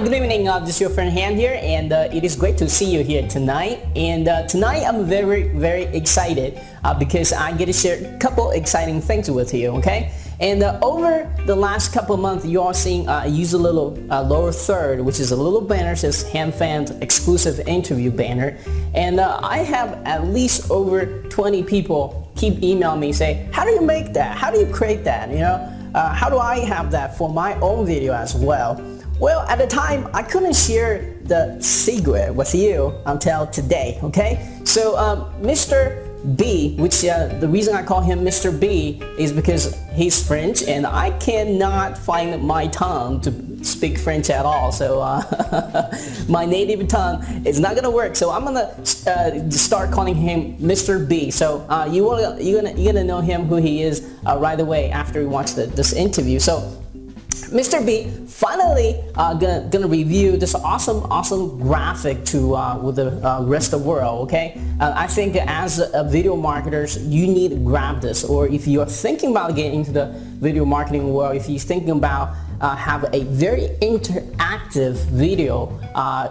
Hi, good evening. This is your friend Han here, and it is great to see you here tonight. And tonight I'm very excited because I get to share a couple exciting things with you, okay? And over the last couple of months, you all seen I use a little lower third, which is a little banner, says Han Fans exclusive interview banner. And I have at least over 20 people keep emailing me say, how do you make that? How do you create that? You know, how do I have that for my own video as well? Well, at the time, I couldn't share the secret with you until today, okay? So Mr. B, which the reason I call him Mr. B is because he's French and I cannot find my tongue to speak French at all. So my native tongue is not gonna work. So I'm gonna start calling him Mr. B. So you're gonna know him, who he is right away after we watch this interview. So Mr. B finally gonna review this awesome graphic to with the rest of the world. Okay, I think as a video marketers, you need to grab this, or if you're thinking about getting into the video marketing world, if you're thinking about have a very interactive video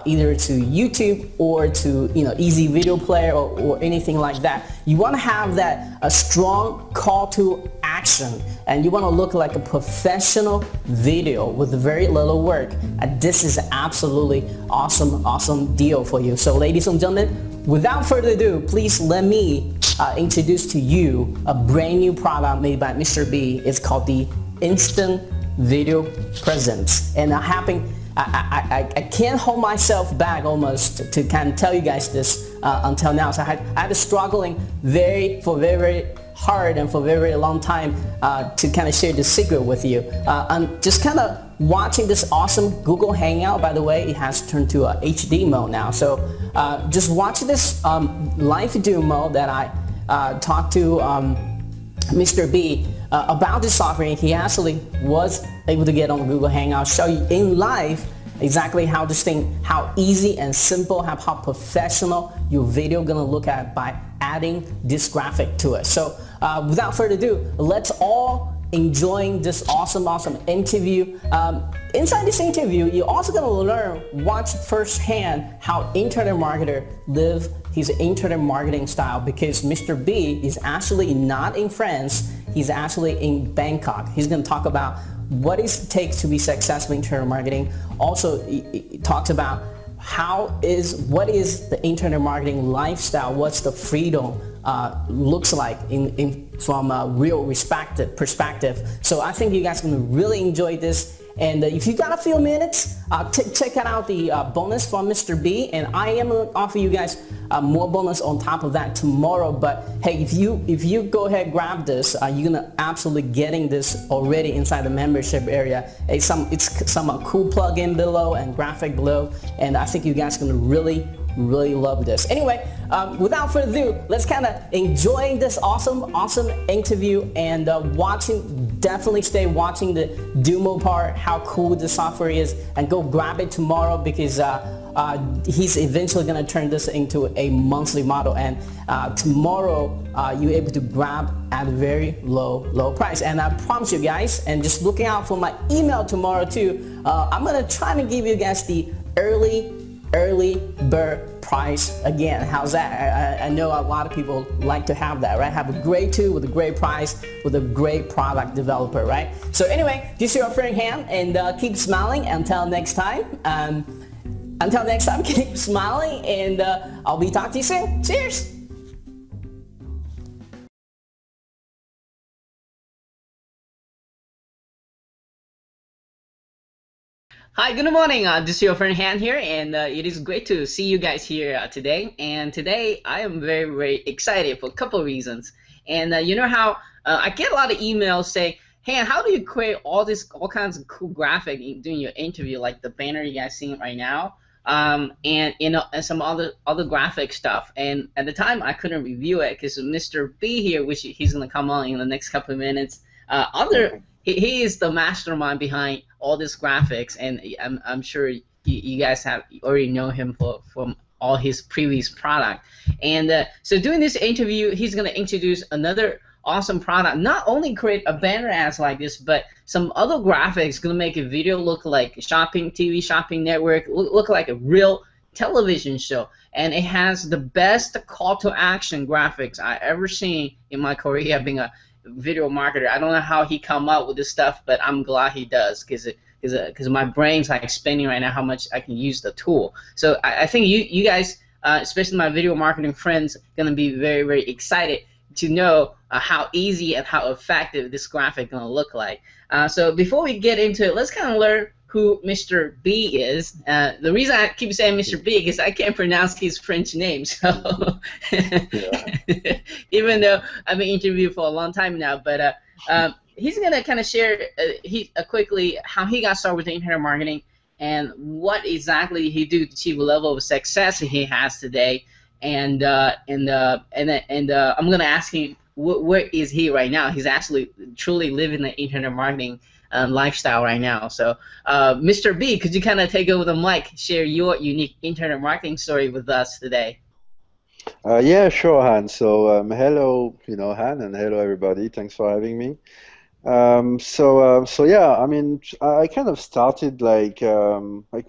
either to YouTube or to easy video player or anything like that, you want to have that a strong call to action, and you want to look like a professional video with very little work. This is absolutely awesome deal for you. So ladies and gentlemen, without further ado, please let me introduce to you a brand new product made by Mr. B. It's called the Instant Video Presence, and I can't hold myself back almost to kind of tell you guys this until now. So I had been struggling for very hard and for very long time to kind of share this secret with you. I'm just kind of watching this awesome Google Hangout. By the way, it has turned to a HD mode now. So just watch this live video mode that I talked to Mr. B about this software, and he actually was able to get on Google Hangout, show you in live exactly how this thing, how easy and simple, how professional your video gonna look at by adding this graphic to it. So without further ado, let's all enjoying this awesome interview. Inside this interview, you're also going to learn, watch firsthand how internet marketer live his internet marketing style, because Mr. B is actually not in France, he's actually in Bangkok. He's going to talk about what it takes to be successful in internet marketing. Also, he talks about what is the internet marketing lifestyle, what's the freedom looks like from a real perspective. So I think you guys are going to really enjoy this. And if you got a few minutes, check out the bonus from Mr. B, and I am going to offer you guys more bonus on top of that tomorrow. But hey, if you go ahead and grab this, you're gonna absolutely getting this already inside the membership area. It's some cool plugin below and graphic below, and I think you guys are gonna really love this. Anyway, without further ado, let's kind of enjoy this awesome interview and definitely stay watching the demo part, how cool the software is, and go grab it tomorrow, because he's eventually going to turn this into a monthly model, and tomorrow you're able to grab at a very low price. And I promise you guys, and just looking out for my email tomorrow too, I'm going to try to give you guys the early bird price again. How's that? I know a lot of people like to have that, right? Have a great tool with a great price with a great product developer, right? So anyway, this is your friend Han, and keep smiling until next time. Until next time, keep smiling, and I'll be talking to you soon. Cheers! Hi, good morning. This is your friend Han here, and it is great to see you guys here today. And today I am very excited for a couple of reasons. And you know how I get a lot of emails saying, "Han, how do you create all kinds of cool graphic during your interview, like the banner you guys seeing right now, and and some other graphic stuff?" And at the time I couldn't review it because Mr. B here, which he's gonna come on in the next couple of minutes, he is the mastermind behind all these graphics, and I'm sure you guys have already know him from all his previous product. And so during this interview, he's going to introduce another awesome product. Not only create a banner ads like this, but some other graphics gonna make a video look like shopping TV shopping network, look like a real television show. And it has the best call to action graphics I ever seen in my career being a video marketer. I don't know how he come up with this stuff, but I'm glad he does, because my brain's like spinning right now how much I can use the tool. So I think you guys, especially my video marketing friends, gonna be very, very excited to know how easy and how effective this graphic gonna look like. So before we get into it, let's kind of learn who Mr. B is. The reason I keep saying Mr. B is I can't pronounce his French name. So even though I've been interviewed for a long time now, but he's gonna kind of share quickly how he got started with internet marketing and what exactly he do to achieve a level of success he has today. And I'm gonna ask him where is he right now. He's actually truly living the internet marketing lifestyle right now. So, Mr. B, could you kind of take over the mic, share your unique internet marketing story with us today? Yeah, sure, Han. So, hello, Han, and hello, everybody. Thanks for having me. So yeah, I mean, I kind of started like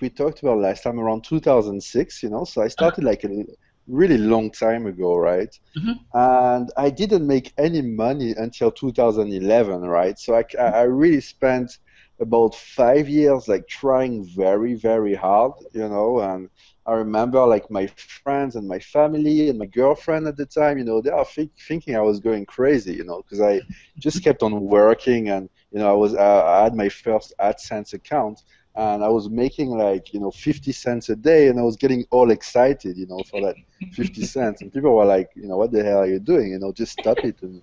we talked about last time around 2006, So I started like a really long time ago, right? Hmm. And I didn't make any money until 2011, right? So I really spent about 5 years like trying very, very hard, and I remember like my friends and my family and my girlfriend at the time, they are thinking I was going crazy, because I just kept on working and, I had my first AdSense account and I was making like, 50 cents a day and I was getting all excited, for that 50 cents. And people were like, what the hell are you doing? Just stop it and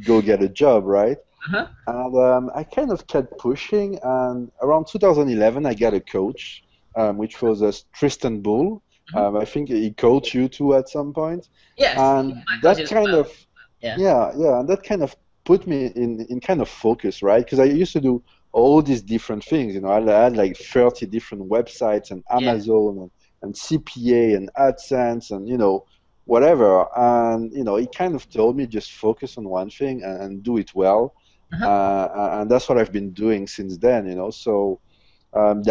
go get a job, right? Uh-huh. And I kind of kept pushing, and around 2011, I got a coach, which was Tristan Bull. Hmm. I think he coached you too at some point, Yes, and my coach that as kind well. of, Yeah. yeah, and that kind of put me in kind of focus, right? Because I used to do all these different things, I had like 30 different websites and Yeah. Amazon and CPA and AdSense and whatever, and he kind of told me just focus on one thing and do it well, Uh-huh. and that's what I've been doing since then, So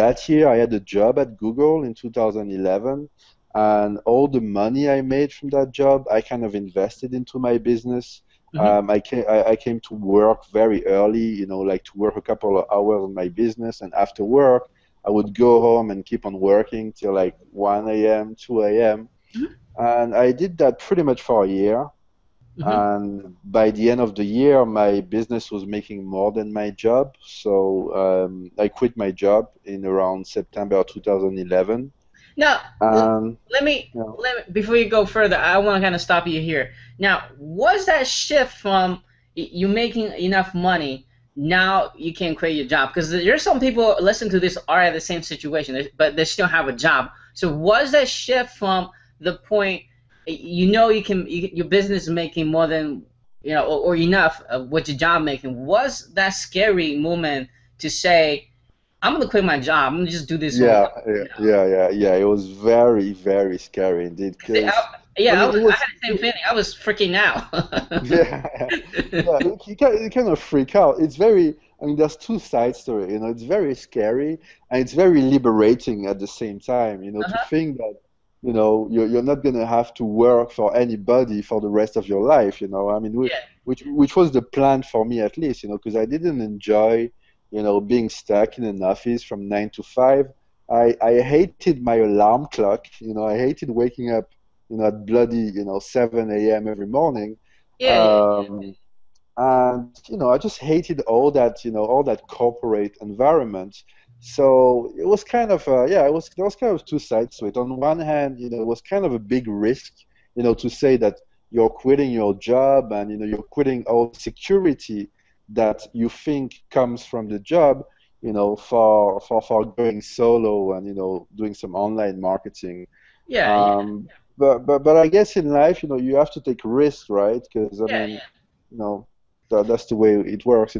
that year I had a job at Google in 2011, and all the money I made from that job, I kind of invested into my business. Hmm. I came to work very early, like to work a couple of hours on my business, and after work, I would go home and keep on working till like 1 a.m., 2 a.m. Hmm. And I did that pretty much for a year. Hmm. And by the end of the year, my business was making more than my job. So I quit my job in around September 2011. Now, And let me you know, before you go further, I want to kind of stop you here. Now, was that shift from you making enough money, now you can quit your job? Because there's some people listen to this are at the same situation, but they still have a job. So was that shift from the point your business is making more than or enough of what your job making? Was that scary moment to say, I'm gonna quit my job, I'm gonna just do this yeah, online? yeah, yeah, yeah, yeah. It was very, very scary indeed. Because I Yeah, mean, it I was, had the same feeling. I was freaking out. yeah, yeah. You kind of freak out. It's very. I mean, there's two sides to it. It's very scary and it's very liberating at the same time. To Uh-huh. think that you're not gonna have to work for anybody for the rest of your life. I mean, Yeah. which was the plan for me at least. Because I didn't enjoy being stuck in an office from 9 to 5. I hated my alarm clock. I hated waking up at bloody 7 a.m. every morning. Yeah, yeah, Um, and I just hated all that corporate environment. So it was kind of yeah, it was there was kind of two sides to it. On one hand, it was kind of a big risk, to say that you're quitting your job and you're quitting all the security that you think comes from the job, for going solo and doing some online marketing. yeah, yeah, But I guess in life, you have to take risks, right? Because I yeah, mean, yeah. that's the way it works.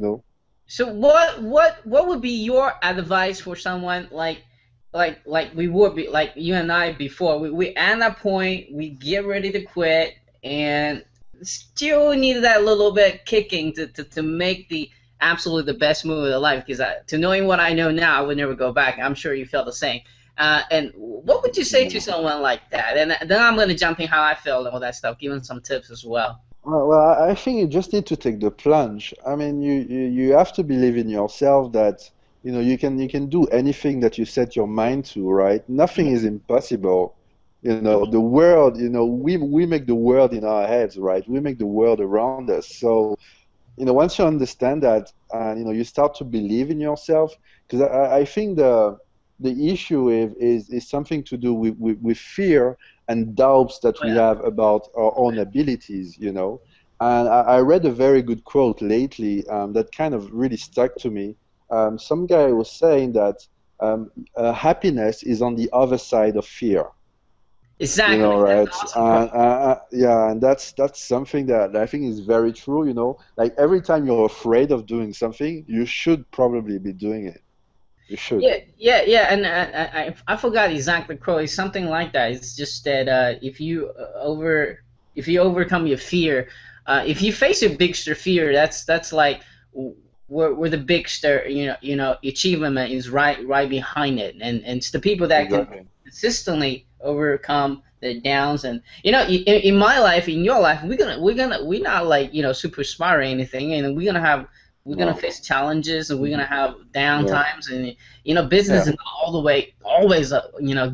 So what would be your advice for someone like we would be like you and I before we at that point we get ready to quit and still needed that little bit kicking to make the absolutely the best move of their life. Because to knowing what I know now, I would never go back. I'm sure you feel the same. And what would you say to someone like that? And then I'm going to jump in how I feel and all that stuff, giving some tips as well. Well, I think you just need to take the plunge. I mean, you have to believe in yourself that you can do anything that you set your mind to, right? Nothing is impossible. The world, we make the world in our heads, right? We make the world around us. So once you understand that, and you start to believe in yourself, because I think the issue is something to do with fear and doubts that Oh we yeah. have about our own abilities. And I read a very good quote lately that kind of really stuck to me. Some guy was saying that happiness is on the other side of fear. Exactly. That's Right? an awesome quote. Yeah, and that's something that I think is very true. Like every time you're afraid of doing something, you should probably be doing it. You should. Yeah, and I forgot exactly quote. It's something like that. It's just that if you overcome your fear, if you face your biggest fear, that's like where the biggest achievement is right behind it, and it's the people that can Exactly. consistently overcome the downs. And in my life, in your life, we're not like super smart or anything, and we're gonna No. face challenges, and we're gonna have down Yeah. times, and business Yeah. is not all the way always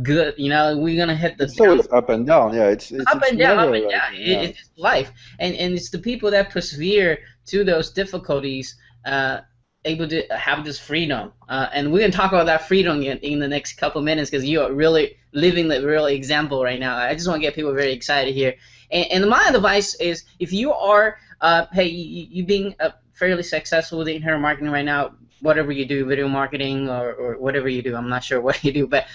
good. We're gonna hit the It's down, always up and down. Yeah. up It's and down, up never and like down. yeah. It's just life, and it's the people that persevere to those difficulties, uh, able to have this freedom. And we're gonna talk about that freedom in the next couple minutes because you are really living the real example right now. I just want to get people very excited here. And my advice is, if you are, hey, you being fairly successful with internet marketing right now, whatever you do, video marketing or whatever you do, I'm not sure what you do, but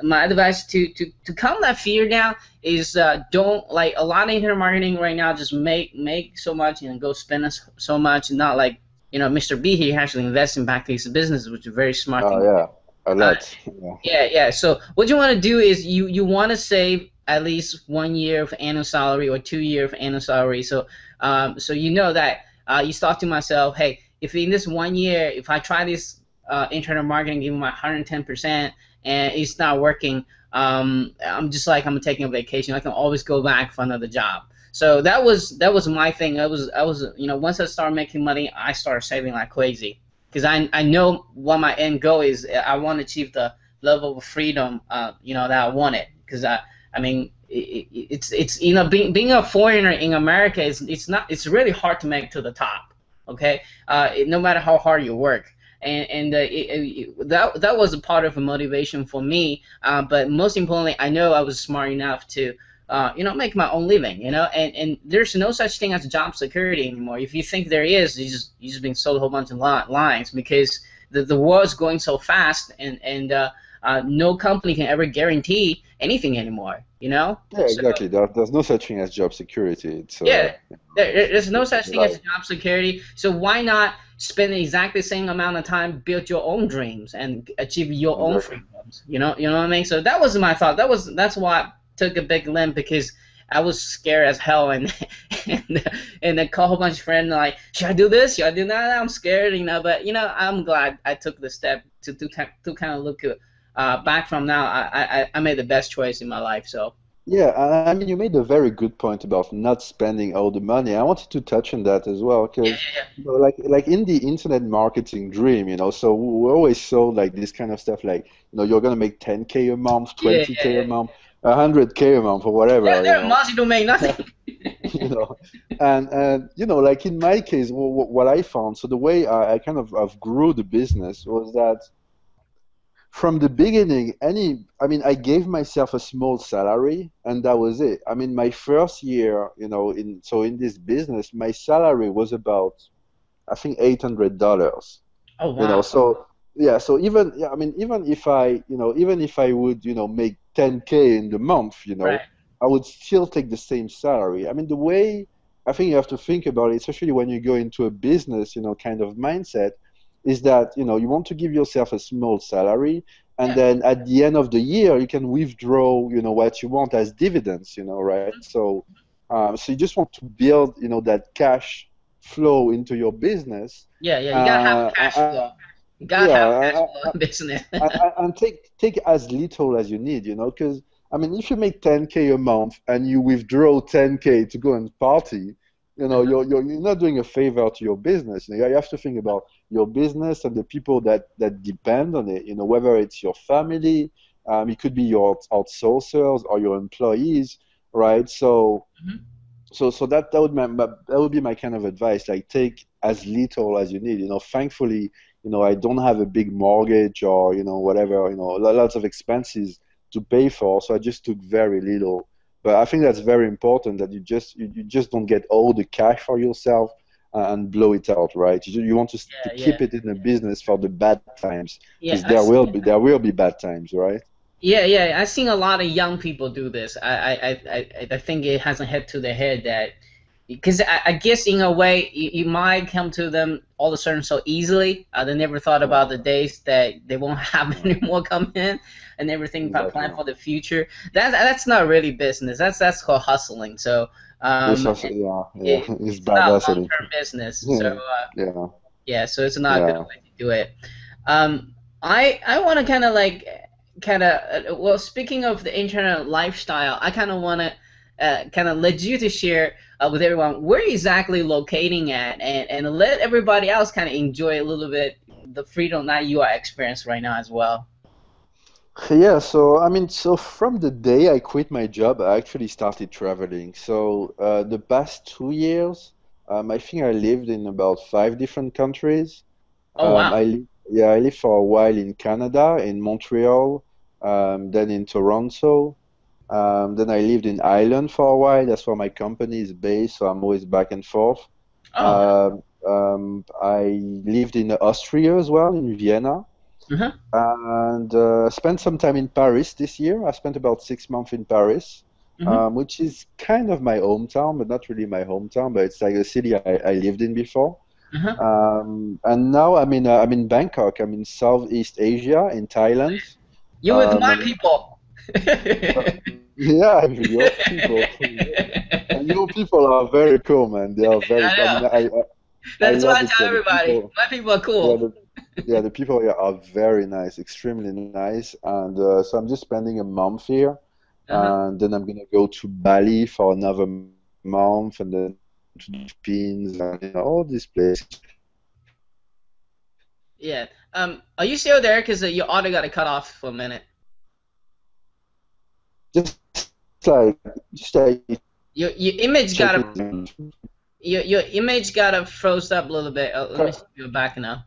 my advice to calm that fear down is don't, like, a lot of internet marketing right now, just make so much and go spend so much, and not like Mr. B here actually investing back to his business, which is a very smart Oh thing. yeah. A Uh, lot. Yeah. yeah. So what you want to do is you want to save at least 1 year of annual salary or 2 year of annual salary. So you know that you start to myself, hey, if in this 1 year, if I try this internet marketing, give me my 110%, and it's not working, I'm just like, I'm taking a vacation. I can always go back for another job. So that was my thing. I was once I started making money, I started saving like crazy because I know what my end goal is. I want to achieve the level of freedom that I wanted. Because I mean, it's being a foreigner in America, it's really hard to make to the top. Okay, no matter how hard you work. And that was a part of a motivation for me. But most importantly, I know I was smart enough to make my own living. And there's no such thing as job security anymore. If you think there is, you just been sold a whole bunch of lines, because the world's going so fast, and no company can ever guarantee anything anymore. Yeah, So exactly. There's no such thing as job security. It's yeah, there's no such it's thing as life. job security. So why not spend exactly the same amount of time, build your own dreams, and achieve your own Exactly. freedoms? You know what I mean? So that was my thought. That's why I took a big limp, because I was scared as hell, and and then call a whole bunch of friends like, should I do this? Should I do that? I'm scared, But I'm glad I took the step to kind of look at back from now. I made the best choice in my life. So Yeah, I mean, you made a very good point about not spending all the money. I wanted to touch on that as well, yeah, because like in the internet marketing dream, so we always saw like this kind of stuff, like you're gonna make 10K a month, yeah, 20K a month, 100K a month, or whatever, there are months you don't make nothing. you know, and like in my case, what I found, so the way I kind of grew the business was that from the beginning, I mean, I gave myself a small salary, and that was it. I mean, my first year, in this business, my salary was about, I think, $800. Oh wow. So yeah, so even yeah, I mean, even if I would, make 10K in the month, Right. I would still take the same salary. I mean, the way I think you have to think about it, especially when you go into a business, kind of mindset, is that, you want to give yourself a small salary, and Yeah. then at the end of the year, you can withdraw, what you want as dividends, right? So So you just want to build, that cash flow into your business. Yeah, yeah. You gotta have Uh, cash flow. You gotta have cash yeah, flow in business. and take as little as you need, because I mean, if you make 10K a month and you withdraw 10K to go and party, you're not doing a favor to your business. You have to think about your business and the people that depend on it. Whether it's your family, it could be your outsourcers or your employees, right? Mhm. So that would be my kind of advice. Like take as little as you need. Thankfully, I don't have a big mortgage or whatever. Lots of expenses to pay for. So I just took very little. But I think that's very important that you just don't get all the cash for yourself and blow it out, right? You want to Yeah, keep yeah, it in the business for the bad times yeah. because there will be bad times, right? Yeah, yeah. I've seen a lot of young people do this. I think it hasn't hit to their head that because I guess in a way you might come to them all of a sudden so easily. They never thought Yeah, about the days that they won't have yeah, any more come in and everything about exactly. plan for the future. That's not really business. That's called hustling. So It's also, yeah, yeah, it's it's bad not long hustling. term business. So Yeah, yeah, yeah, so it's not a good yeah. way to do it. I want to kind of well, speaking of the internet lifestyle, I kind of want to kind of let you to share with everyone where you're exactly locating at, and let everybody else kind of enjoy a little bit the freedom that you are experiencing right now as well. Yeah, so I mean, so from the day I quit my job, I actually started traveling. So the past 2 years, I think I lived in about 5 different countries. Oh wow. I lived for a while in Canada, in Montreal, then in Toronto. Then I lived in Ireland for a while. That's where my company is based, so I'm always back and forth. Oh. I lived in Austria as well, in Vienna, Uh-huh. and spent some time in Paris this year. I spent about 6 months in Paris, Hmm. which is kind of my hometown, but not really my hometown, but it's like a city I lived in before. Uh-huh. And now I'm in Bangkok. I'm in Southeast Asia, in Thailand. You with my And people. yeah, your people. And your people are very cool, man. They are very I cool. I know. mean, I That's what love I it tell here. The everybody. people, My people are yeah, cool. the people here are very nice, extremely nice. And so I'm just spending a month here, Uh-huh. and then I'm gonna go to Bali for another month, and then to the Philippines, and all these places. Yeah. Are you still there? Because your audio got cut off for a minute. Just like Your image got checking. your image got froze up a little bit. Let me see if you're back now.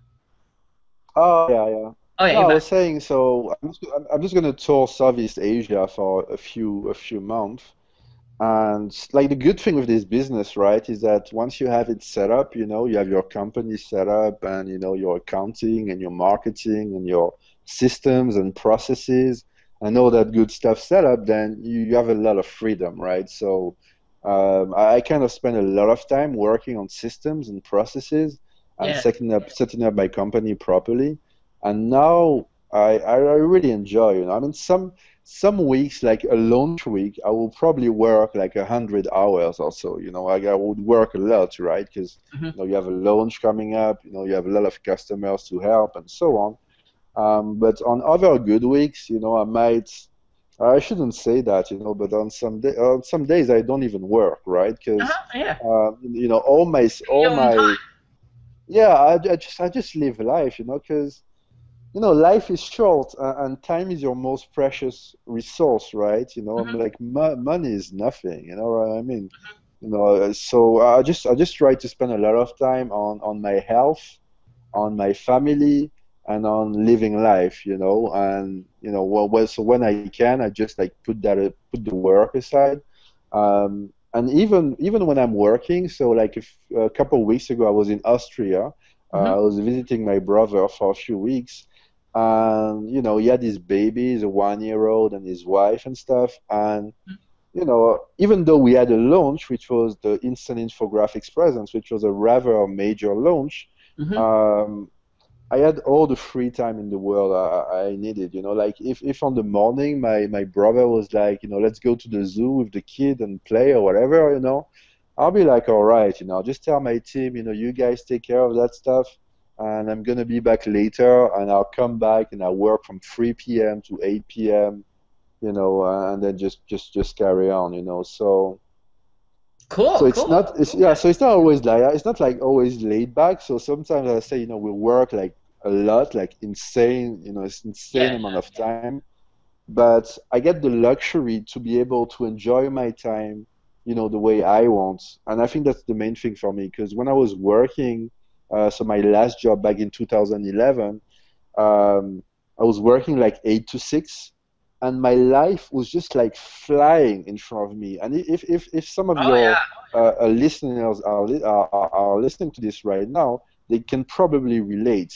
Oh yeah, yeah. Oh yeah, No, you're I back. was saying, so I'm just gonna tour Southeast Asia for a few months. And like the good thing with this business, right, is that once you have it set up, you have your company set up and your accounting and your marketing and your systems and processes and all that good stuff set up, then you have a lot of freedom, right? So I kind of spend a lot of time working on systems and processes and Yeah. setting up my company properly. And now I really enjoy, I mean, some weeks, like a launch week, I will probably work like 100 hours or so. Like I would work a lot, right? Because Hmm. you have a launch coming up, you have a lot of customers to help and so on. But on other good weeks, I shouldn't say that, but on some days I don't even work, right? Because Uh-huh. Yeah. all Your own my, time. yeah, I just live life, because life is short, and time is your most precious resource, right? I'm Hmm. like, money is nothing, you know what I mean? So I just try to spend a lot of time on my health, on my family, and on living life, and so when I can, I just like put the work aside. And even when I'm working, so like if a couple of weeks ago I was in Austria. I Hmm. was visiting my brother for a few weeks, and he had his baby, he's a 1 year old, and his wife and stuff. And even though we had a launch, which was the Instant Infographics Presence, which was a rather major launch, Hmm. um, I had all the free time in the world I needed. Like if on the morning my brother was like, let's go to the zoo with the kid and play or whatever, I'll be like, all right, just tell my team, you guys take care of that stuff, and I'm gonna be back later, and I'll come back and I'll work from 3 p.m. to 8 p.m. And then just carry on. So Cool, it's cool. not, yeah, so it's not always like, it's not like always laid back. So sometimes I say, we work like a lot, like insane, it's insane Yeah, amount of time. But I get the luxury to be able to enjoy my time, the way I want. And I think that's the main thing for me, because when I was working, so my last job back in 2011, um, I was working like 8 to 6, and my life was just like flying in front of me. And if some of oh your yeah. listeners are listening to this right now, they can probably relate.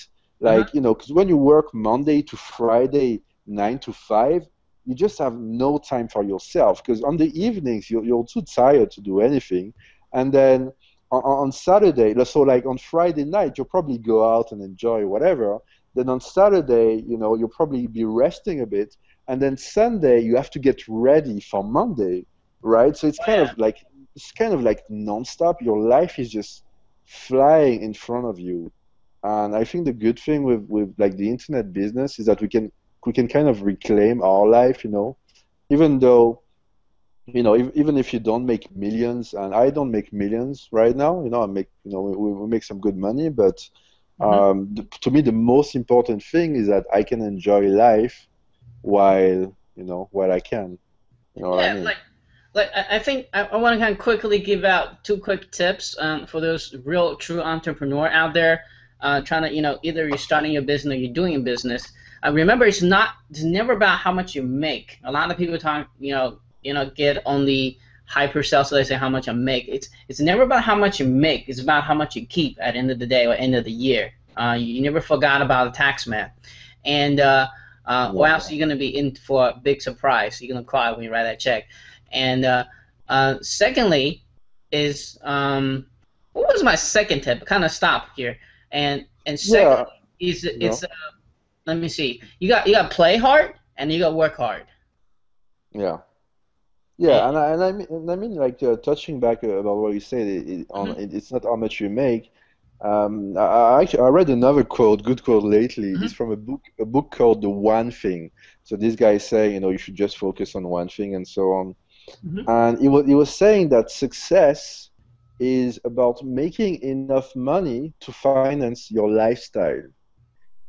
Uh-huh. Like, because when you work Monday to Friday, 9 to 5, you just have no time for yourself. Because on the evenings, you're too tired to do anything. And then on Saturday, so like on Friday night, you'll probably go out and enjoy whatever. Then on Saturday, you'll probably be resting a bit, and then Sunday you have to get ready for Monday, right? So Oh yeah. it's kind of like nonstop. Your life is just flying in front of you, and I think the good thing with like the internet business is that we can kind of reclaim our life, even though even if you don't make millions, and I don't make millions right now, I make, we make some good money, but Hmm. to me, the most important thing is that I can enjoy life while I can. You know what I Yeah, mean? like I think I want to kind of quickly give out two quick tips for those real true entrepreneur out there trying to either you're starting your business or you're doing a business. Remember, it's never about how much you make. A lot of people talk get on the hyper sell, so they say how much I make. It's never about how much you make. It's about how much you keep at the end of the day or end of the year. You never forgot about the tax man, and or Yeah. else you're gonna be in for a big surprise. You're gonna cry when you write that check. And secondly, is what was my second tip? Kind of stop here. And secondly Yeah. is You know. let me see. You got play hard and you got work hard. Yeah. And, Yeah, and I mean, like, touching back about what you said, mhm, it's not how much you make. I read another good quote lately. It's mhm, from a book called The One Thing. So this guy is saying, you should just focus on one thing and so on. mhm. And he was saying that success is about making enough money to finance your lifestyle.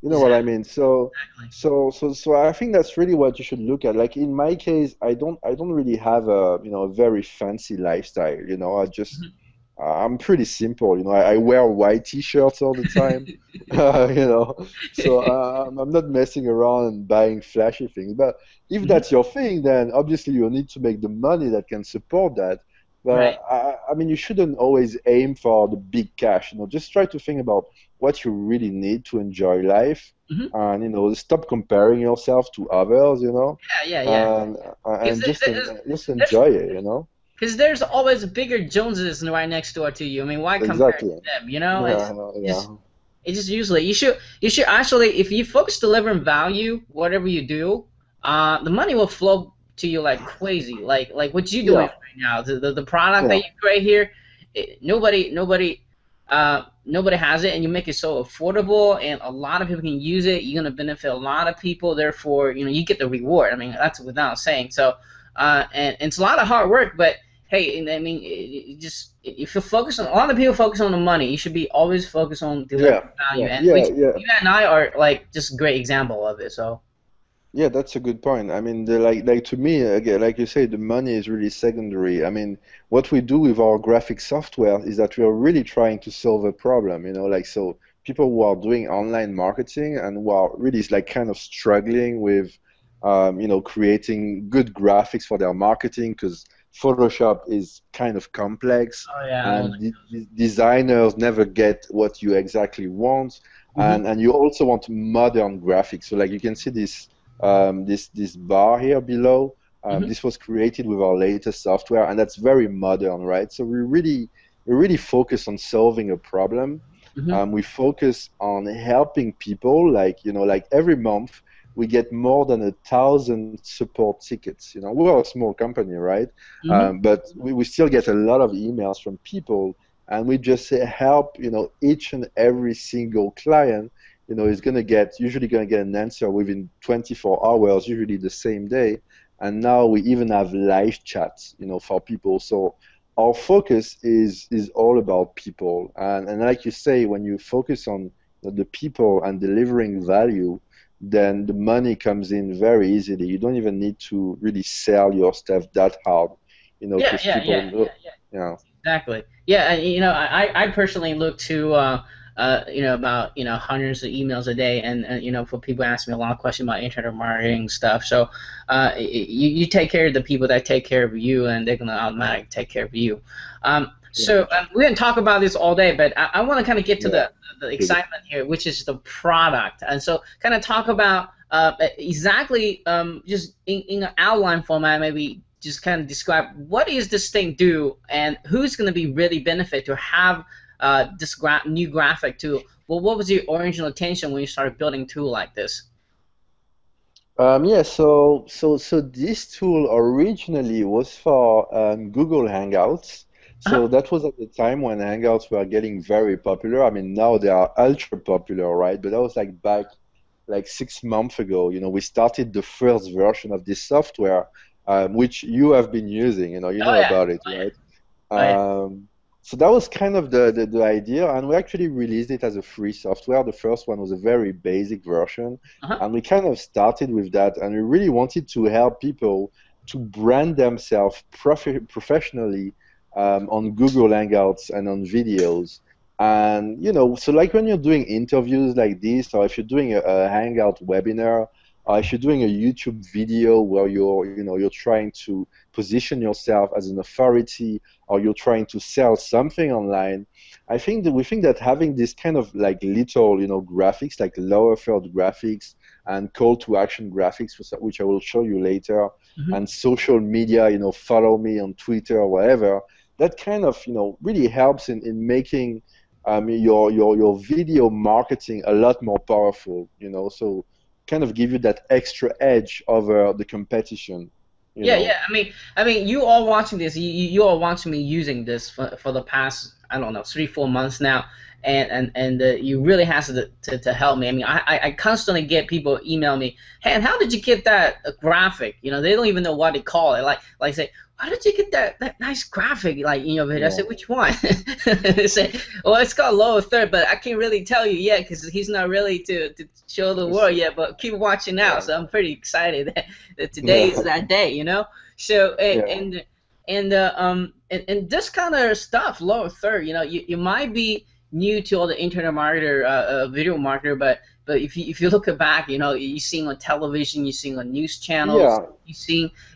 You know what I mean? So, Exactly. so I think that's really what you should look at. Like in my case, I don't really have a very fancy lifestyle. I'm pretty simple. I wear white t-shirts all the time. So I'm not messing around and buying flashy things. But if Mhm. that's your thing, then obviously you need to make the money that can support that. Right. But I mean, you shouldn't always aim for the big cash. Just try to think about what you really need to enjoy life, Mhm. and stop comparing yourself to others. Yeah, yeah, yeah. And Because and just there's enjoy it. because there's always bigger Joneses right next door to you. I mean, why compare Exactly. to them? You know, Yeah, just yeah, it's just usually you should actually if you focus delivering value, whatever you do, the money will flow to you like crazy. Like what you doing yeah, right now, the product that yeah, you create here, nobody has it, and you make it so affordable, and a lot of people can use it. You're gonna benefit a lot of people. Therefore, you get the reward. I mean, that's without saying. So, and it's a lot of hard work, but hey, and I mean, just if you focus on a lot of people focus on the money, you should be always focused on yeah, delivering value. yeah, And yeah, which yeah. you and I are like just great example of it. So Yeah, that's a good point. I mean, like to me, again, like you say, the money is really secondary. I mean, what we do with our graphic software is that we are really trying to solve a problem, like so people who are doing online marketing and who are really like kind of struggling with, creating good graphics for their marketing because Photoshop is kind of complex oh yeah, oh, and designers never get what you exactly want. hmm, And you also want modern graphics. So like you can see this bar here below. hmm, This was created with our latest software, and that's very modern, right? So we really focus on solving a problem, Mm-hmm. We focus on helping people. Like, like every month we get more than 1,000 support tickets. We're a small company, right? Mm-hmm. But we still get a lot of emails from people, and we just say help. Each and every single client, is usually gonna get an answer within 24 hours, usually the same day. And now we even have live chats, for people. So our focus is all about people. And like you say, when you focus on the people and delivering value, then the money comes in very easily. You don't even need to really sell your stuff that hard, Yeah, because yeah, people yeah, know. Yeah. exactly. Yeah, and I personally look to about hundreds of emails a day, and for people ask me a lot of questions about internet marketing stuff. So you take care of the people that take care of you, and they're gonna automatically take care of you. Yeah. So we're gonna talk about this all day, but I want to kind of get to Yeah. the excitement here, which is the product, and so kind of talk about exactly just in an outline format, maybe just kind of describe what is this thing do and who's going to be really benefit to have this new graphic tool. Well, what was your original intention when you started building a tool like this? Yeah, so this tool originally was for Google Hangouts. Uh-huh. So that was at the time when Hangouts were getting very popular. I mean, now they are ultra popular, right? But that was like back like 6 months ago. We started the first version of this software, which you have been using. You Oh know yeah, about it, oh yeah, right? oh yeah. So that was kind of the idea, and we actually released it as a free software. The first one was a very basic version, Uh-huh. and we kind of started with that, and we really wanted to help people to brand themselves professionally on Google Hangouts and on videos. And so like when you're doing interviews like this, or if you're doing a Hangout webinar, or if you're doing a YouTube video where you're trying to position yourself as an authority, or you're trying to sell something online, I think that we think that having this kind of like little, graphics, like lower third graphics and call to action graphics, which I will show you later, Hmm. and social media, follow me on Twitter or whatever, that kind of, really helps in making your video marketing a lot more powerful, so kind of give you that extra edge over the competition, you Yeah, know. yeah. I mean, you all watching this, you all watching me using this for the past, I don't know, 3, 4 months now, and you really has to help me. I mean, I constantly get people email me, hey, and how did you get that graphic? They don't even know what they call it. Like say, how did you get that nice graphic like in your video? I Yeah. said, which one? They say, well, it's called lower third, but I can't really tell you yet because he's not really to show the world yet. But keep watching out. Yeah. So I'm pretty excited that today is Yeah. that day. So Yeah. and this kind of stuff, lower third, you might be new to all the internet marketer, video marketer, but if you look back, you seen on television, you seen on news channels, Yeah.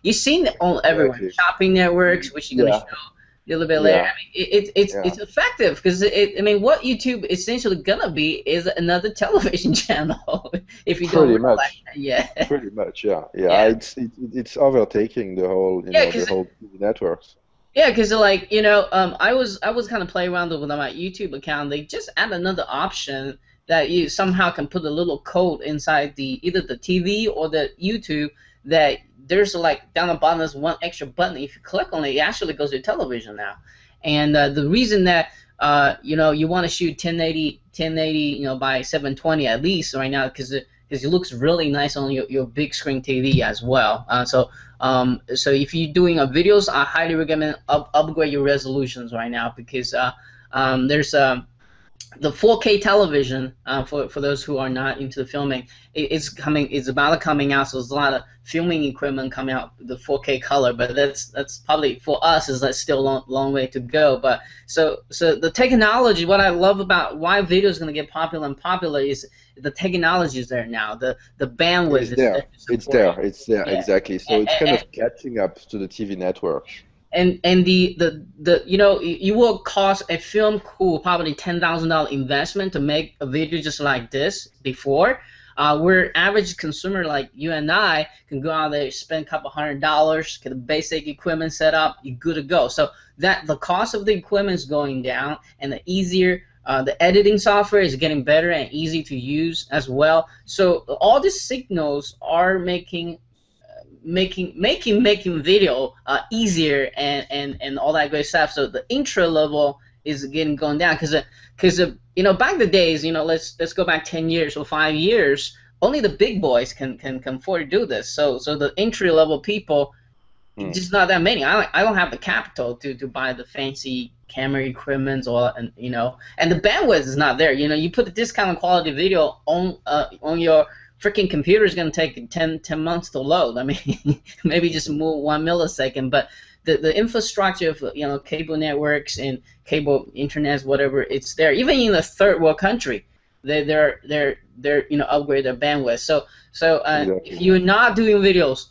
you seen it all everywhere, Exactly. shopping networks, which you're gonna Yeah. show a little bit later. Yeah. I mean, it's Yeah. effective because I mean, what YouTube essentially gonna be is another television channel if you don't Pretty realize much. that. Yeah, Pretty much. Yeah. Yeah. yeah, It's overtaking the whole, yeah, the because whole TV networks. yeah, because like I was kind of playing around with my YouTube account. They just add another option that you somehow can put a little code inside either the TV or the YouTube that there's like down the bottom there's one extra button. If you click on it, it actually goes to television now. And the reason that you want to shoot 1080 by 720 at least right now because it looks really nice on your big screen TV as well. So if you're doing videos, I highly recommend upgrade your resolutions right now because there's the 4K television for those who are not into the filming. It's about to coming out, so there's a lot of filming equipment coming out the 4K color, but that's probably for us is that's still a long way to go. But so the technology, what I love about why video is going to get popular and popular is the technology is there now. The bandwidth It's is there there. to It's support it. there. It's there. Yeah. Exactly. So it's kind of catching up to the TV networks. And the you will cost a film crew probably $10,000 investment to make a video just like this before, where average consumer like you and I can go out there, spend a couple $100, get the basic equipment set up, you're good to go. So that the cost of the equipment is going down, and the easier The editing software is getting better and easy to use as well. So all these signals are making video easier and all that great stuff. So the intro level is getting going down because you know, back the days, you know, let's go back 10 years or 5 years, only the big boys can afford to do this. So the entry level people, just not that many. I don't have the capital to buy the fancy camera equipment, or, and you know, and the bandwidth is not there. You know, you put this kind of quality video on your freaking computer is going to take 10 months to load. I mean, maybe just move 1 millisecond, but the infrastructure of, you know, cable networks and cable internets, whatever, it's there. Even in a third world country, they're you know, upgrade their bandwidth. So Exactly. if you're not doing videos,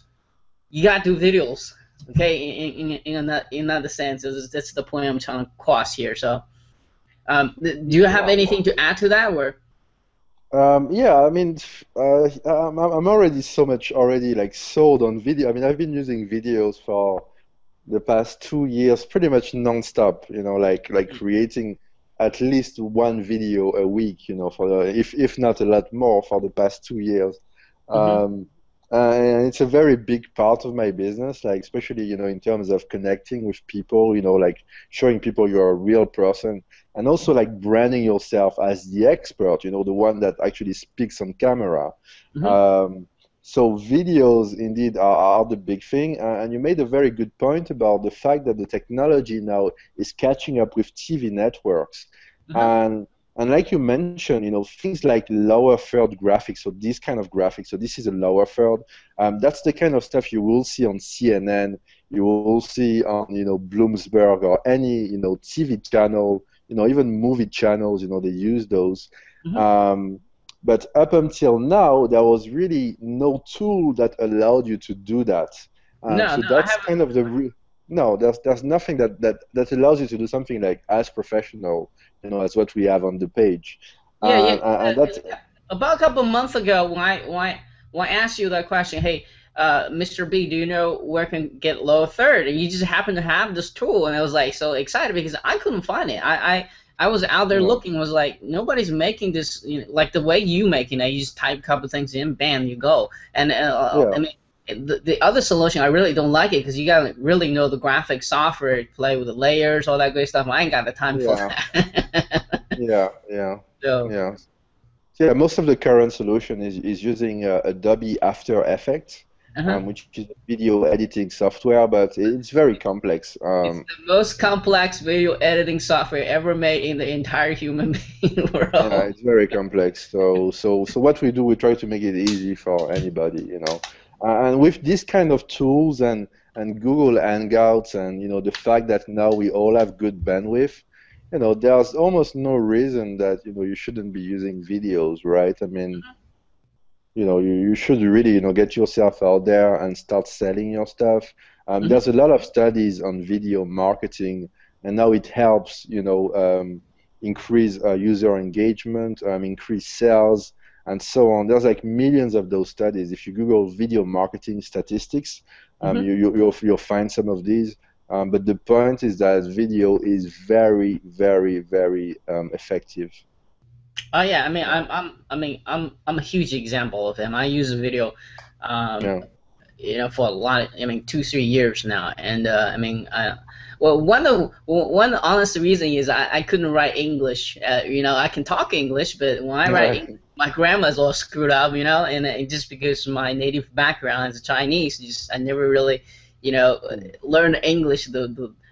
you gotta do videos. Okay, in another sense, that's the point I'm trying to cross here. So, do you have anything to add to that, or? Yeah, I mean, I'm already so much already like sold on video. I mean, I've been using videos for the past 2 years, pretty much non-stop. You know, like creating at least one video a week. You know, for if not a lot more for the past 2 years. Mm-hmm. Um, and it's a very big part of my business, like especially, you know, in terms of connecting with people, you know, like showing people you're a real person, and also like branding yourself as the expert, you know, the one that actually speaks on camera. Mm-hmm. Um, so videos indeed are the big thing, and you made a very good point about the fact that the technology now is catching up with TV networks, Mm-hmm. and like you mentioned, you know, things like lower third graphics, so this kind of graphics, so this is a lower third. That's the kind of stuff you will see on CNN, you will see on, you know, Bloomsburg or any, you know, TV channel, you know, even movie channels, you know, they use those. Mm-hmm. But up until now, there was really no tool that allowed you to do that. No, So no, I that's haven't. kind of no, there's nothing that allows you to do something like as professional, you know, as what we have on the page. Yeah, yeah. And that's About a couple months ago, when I asked you that question, hey, Mr. B, do you know where I can get low third? And you just happen to have this tool, and I was like so excited because I couldn't find it. I was out there yeah, looking, was like nobody's making this, you know, like the way you making it. You just type a couple things in, bam, you go. And I yeah, mean, the other solution, I really don't like it because you gotta really know the graphic software, play with the layers, all that great stuff. I ain't got the time for yeah, that. yeah, yeah, So. yeah. So yeah, most of the current solution is using Adobe After Effects, Uh-huh. which is a video editing software, but it's very complex. It's the most complex video editing software ever made in the entire human being Yeah, world. it's very complex. So what we do, we try to make it easy for anybody, you know. And with this kind of tools and Google Hangouts, and you know, the fact that now we all have good bandwidth, you know, there's almost no reason that, you know, you shouldn't be using videos, right? I mean, you know, you should really, you know, get yourself out there and start selling your stuff. Mhm. There's a lot of studies on video marketing, and now it helps, you know, increase user engagement, increase sales, and so on. There's like millions of those studies. If you Google video marketing statistics, Mhm. you'll find some of these. But the point is that video is very, very, very effective. Oh yeah, I mean, Yeah, I'm a huge example of him. I use a video, um, yeah, you know, for a lot of, I mean, 2 3 years now, and well, one honest reason is I couldn't write English. You know, I can talk English, but when I write yeah, English, my grammar's all screwed up. You know, and just because my native background is Chinese, just I never really, you know, learned English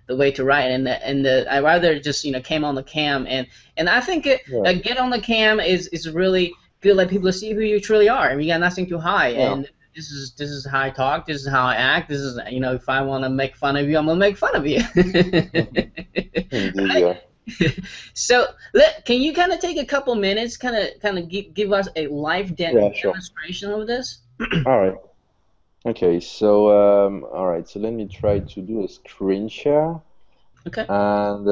the way to write, I rather just, you know, came on the cam, and I think yeah, get on the cam is really good. Let people see who you truly are, and you got nothing to hide. yeah. And this is how I talk. This is how I act. This is, you know, if I want to make fun of you, I'm gonna make fun of you. Indeed, Right? yeah. So can you kind of take a couple minutes, kind of give us a live Yeah, sure. demonstration of this? All right. Okay, so all right, so let me try to do a screen share, Okay. and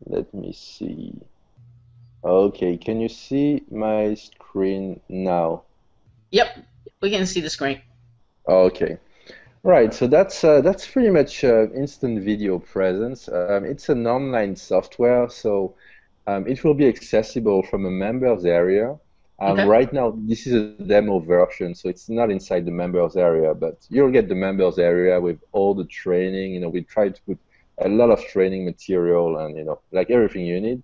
let me see. Okay, can you see my screen now? Yep. We can see the screen. Okay. Right, so that's pretty much instant video presence. It's an online software, so it will be accessible from a members area. Okay. Right now, this is a demo version, so it's not inside the members area, but you'll get the members area with all the training. You know, we try to put a lot of training material and, you know, like everything you need.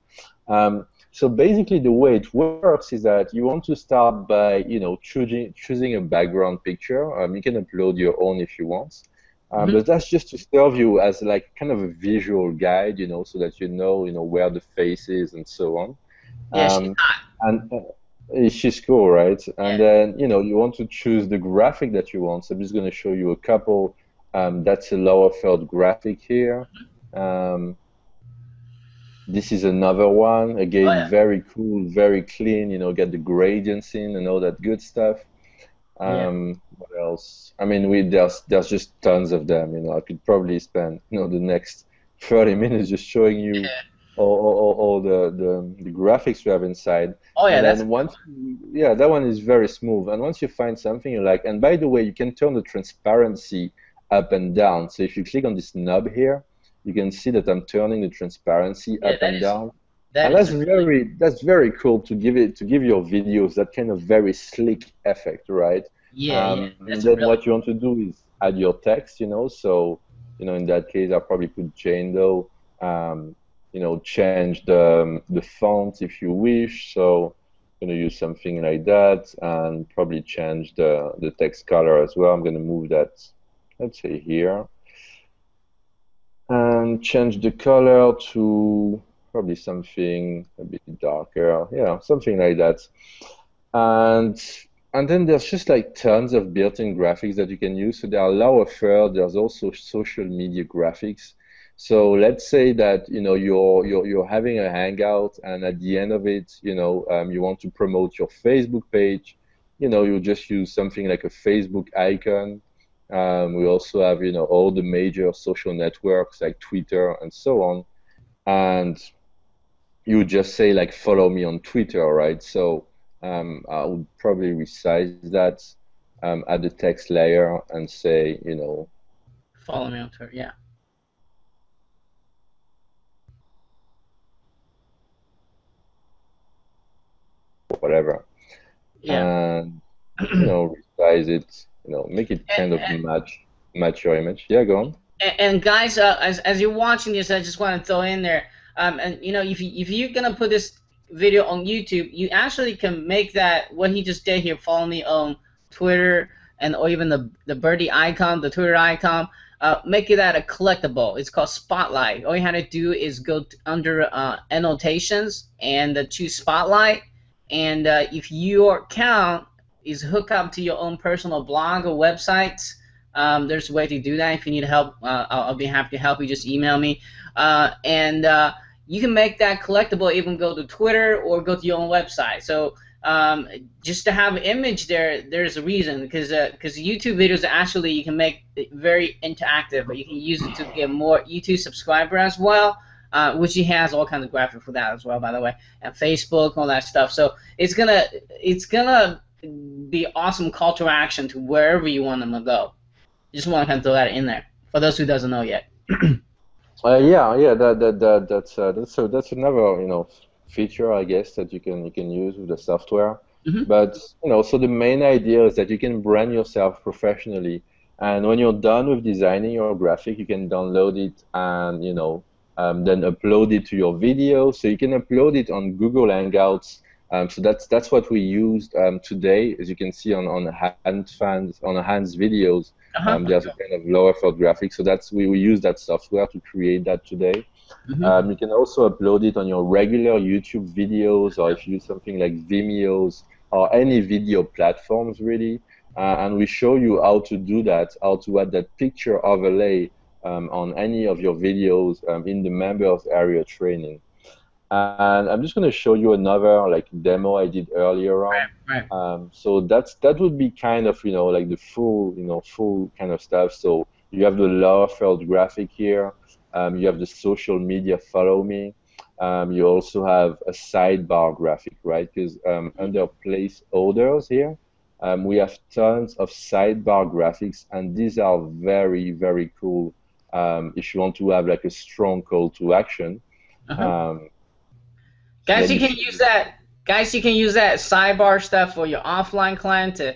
So basically, the way it works is that you want to start by, you know, choosing a background picture. You can upload your own if you want, Hmm. but that's just to serve you as like kind of a visual guide, you know, so that you know where the face is and so on. Yeah, she's Um, hot. and she's cool, right? Yeah. And then, you know, you want to choose the graphic that you want. So I'm just going to show you a couple. That's a lower third graphic here. Um, this is another one. Oh Again, yeah. very cool, very clean, you know, get the gradients in and all that good stuff. Yeah. What else? I mean, there's just tons of them. You know, I could probably spend, you know, the next 30 minutes just showing you all the graphics we have inside. Oh yeah, And that's a then good once, yeah, that one is very smooth. And once you find something you like, and by the way, you can turn the transparency up and down. So if you click on this knob here, you can see that I'm turning the transparency one. Yeah, up and down. that And is really that's very cool to give your videos that kind of very slick effect, right? yeah, And that's a then really what you want to do is add your text, you know. So, you know, in that case, I'll probably put Jane Doe. You know, change the font if you wish. So, I'm gonna use something like that, and probably change the text color as well. I'm gonna move that, let's say here, and change the color to probably something a bit darker. Yeah, something like that. And and then there's just like tons of built-in graphics that you can use. So there are lower third, there's also social media graphics. So let's say that you know you're having a hangout, and at the end of it, you know, you want to promote your Facebook page. You know, you just use something like a Facebook icon. We also have, you know, all the major social networks like Twitter and so on. And you would just say like follow me on Twitter, right? So I would probably resize that, add the text layer and say, you know, follow me on Twitter. Yeah. whatever, Yeah. and you know, resize it, you know, make it and, kind of match your image. Yeah, go on. and guys, as you're watching this, I just want to throw in there, and you know, if you're gonna put this video on YouTube, you actually can make that what he just did here. Follow me on Twitter, and or even the birdie icon, the Twitter icon. Make it at a collectible. It's called Spotlight. All you have to do is go under annotations and choose Spotlight. And if your account is hooked up to your own personal blog or websites, there's a way to do that. If you need help, I'll be happy to help you. Just email me. And you can make that collectible, even go to Twitter or go to your own website. So just to have an image there, there's a reason, because YouTube videos actually you can make it very interactive, but you can use it to get more YouTube subscriber as well, which he has all kinds of graphics for that as well, by the way, and Facebook, all that stuff. So it's gonna be awesome call to action to wherever you want them to go. Just want to kind of throw that in there for those who doesn't know yet. Yeah, that's another, you know, feature, I guess, that you can use with the software. Hmm. But you know, so the main idea is that you can brand yourself professionally, and when you're done with designing your graphic, you can download it and, you know, then upload it to your video. So you can upload it on Google Hangouts. So that's what we used today, as you can see on Hans videos. Uh-huh. There's a kind of lower third graphic, so that's we use that software to create that today. Hmm. You can also upload it on your regular YouTube videos, or if you use something like Vimeos or any video platforms, really. And we show you how to do that, how to add that picture overlay on any of your videos in the members area training. And I'm just going to show you another like demo I did earlier Right, on. right. So that would be kind of, you know, like the full kind of stuff. So you have the lower third graphic here. You have the social media follow me. You also have a sidebar graphic, right? Because under place orders here, We have tons of sidebar graphics, and these are very, very cool if you want to have like a strong call to action. Um, so Guys, let you me can show use you. that. Guys, you can use that sidebar stuff for your offline client to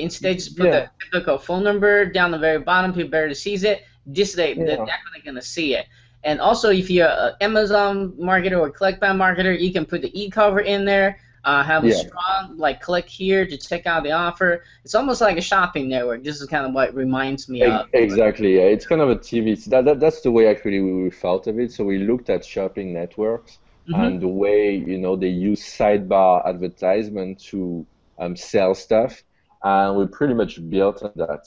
instead just put the Yeah, typical phone number down the very bottom. People better sees it. This they're yeah, definitely gonna see it. And also, if you're an Amazon marketer or ClickBank marketer, you can put the e-cover in there. Have a yeah. strong click here to check out the offer. It's almost like a shopping network. This is kind of what it reminds me of. Exactly. Yeah. It's kind of a TV. That's the way actually we felt of it. So we looked at shopping networks Hmm. and the way, they use sidebar advertisement to sell stuff, and we pretty much built on that.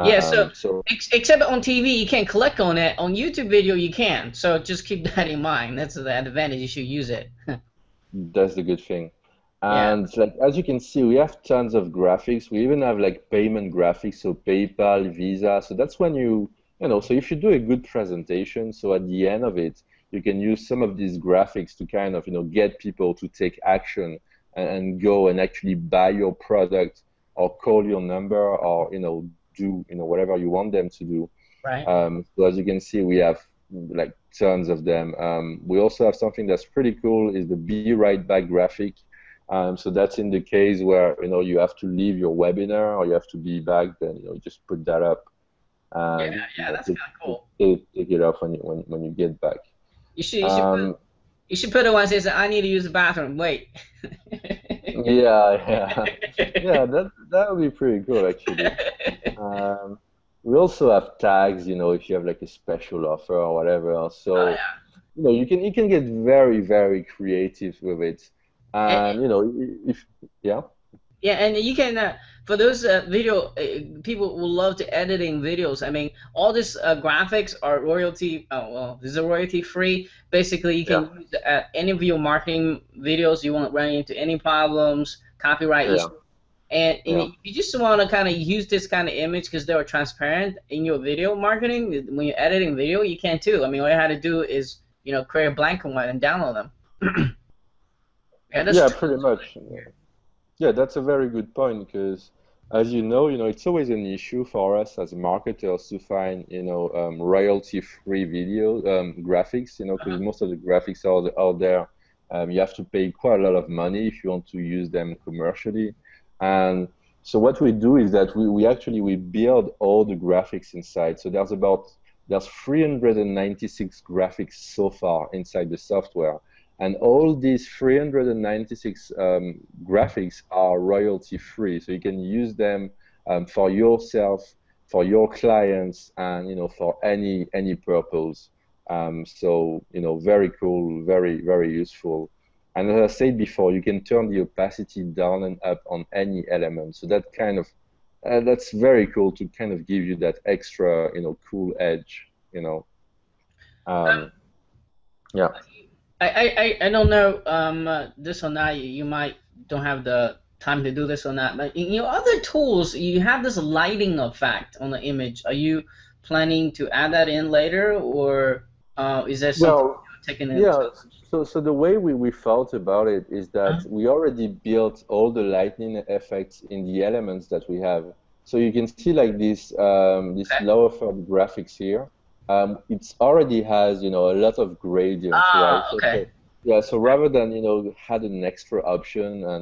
Yeah, so So except on TV you can't click on it. On YouTube video you can. So just keep that in mind. That's the advantage. You should use it. that's the good thing. Yeah. And like as you can see, we have tons of graphics. We even have like payment graphics, so PayPal, Visa. So that's when so if you do a good presentation, so at the end of it, you can use some of these graphics to kind of, get people to take action and go and actually buy your product or call your number or, do, whatever you want them to do. Right. So as you can see, we have like tons of them. We also have something that's pretty cool is the Be Right Back graphic. So that's in the case where you have to leave your webinar or you have to be back, then you just put that up Yeah, and yeah, that's take, kind of cool. take it off when you get back. You should put Um, you should put it one that says I need to use the bathroom. Wait. yeah, yeah, yeah. That would be pretty cool actually. Um, we also have tags, if you have like a special offer or whatever. Oh So yeah. you can get very, very creative with it. And, And if yeah. yeah, and you can for those video people who love to editing videos. I mean, all these graphics are royalty. Oh well, these are royalty free. Basically, you Yeah, can use any of your marketing videos. You won't run into any problems, copyright yeah, issues. And yeah, if you just want to kind of use this kind of image because they're transparent in your video marketing, when you're editing video, you can too. I mean, all you had to do is create a blank one and download them. Yeah, that's yeah, pretty totally much. Yeah, that's a very good point because, as it's always an issue for us as marketers to find, royalty-free video graphics, because most of the graphics out there, you have to pay quite a lot of money if you want to use them commercially. And so what we do is that we build all the graphics inside. So there's 396 graphics so far inside the software. And all these 396 graphics are royalty free, so you can use them for yourself, for your clients, and for any purpose. So very cool, very very useful. And as I said before, you can turn the opacity down and up on any element. So that's very cool to kind of give you that extra cool edge. Um, yeah. I don't know this or not. You might don't have the time to do this or not, but in your other tools, you have this lighting effect on the image. Are you planning to add that in later, or is that something Well, you're taking into? yeah, so the way we felt about it is that we already built all the lightning effects in the elements that we have. So you can see like this Okay. lower third graphics here. It already has, a lot of gradients, right? Ah, okay. So yeah, so rather than, had an extra option and,